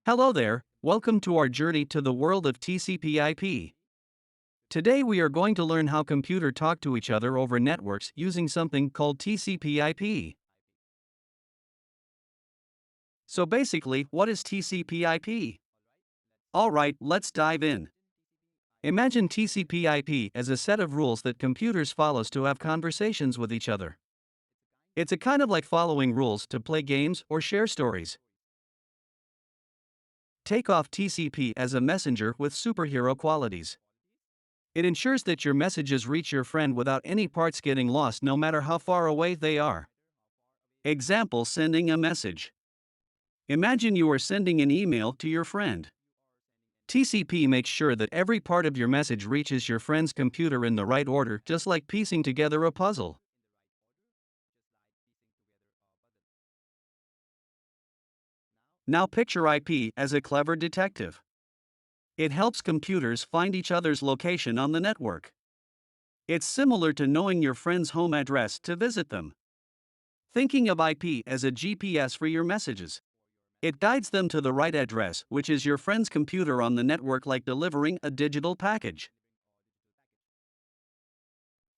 Hello there, welcome to our journey to the world of TCP IP. Today we are going to learn how computers talk to each other over networks using something called TCP IP. So basically, what is TCP IP? Alright, let's dive in. Imagine TCP IP as a set of rules that computers follows to have conversations with each other. It's a kind of like following rules to play games or share stories. Take off TCP as a messenger with superhero qualities. It ensures that your messages reach your friend without any parts getting lost no matter how far away they are. Example: sending a message. Imagine you are sending an email to your friend. TCP makes sure that every part of your message reaches your friend's computer in the right order, just like piecing together a puzzle. Now picture IP as a clever detective. It helps computers find each other's location on the network. It's similar to knowing your friend's home address to visit them. Thinking of IP as a GPS for your messages. It guides them to the right address, which is your friend's computer on the network, like delivering a digital package.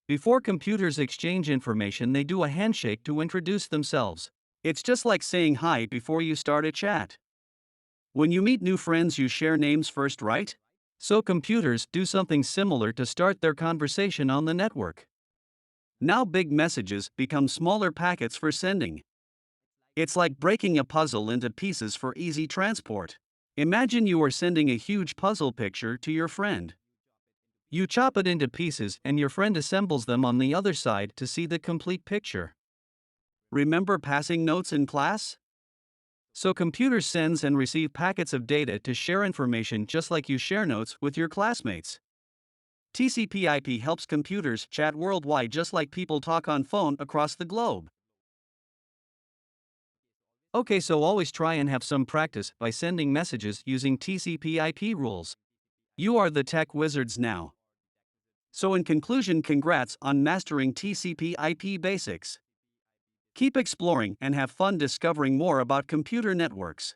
Before computers exchange information, they do a handshake to introduce themselves. It's just like saying hi before you start a chat. When you meet new friends, you share names first, right? So computers do something similar to start their conversation on the network. Now big messages become smaller packets for sending. It's like breaking a puzzle into pieces for easy transport. Imagine you are sending a huge puzzle picture to your friend. You chop it into pieces and your friend assembles them on the other side to see the complete picture. Remember passing notes in class? So computers sends and receive packets of data to share information, just like you share notes with your classmates. TCP IP helps computers chat worldwide, just like people talk on phone across the globe. Okay, so always try and have some practice by sending messages using TCP IP rules. You are the tech wizards now. So in conclusion, congrats on mastering TCP IP basics. Keep exploring and have fun discovering more about computer networks.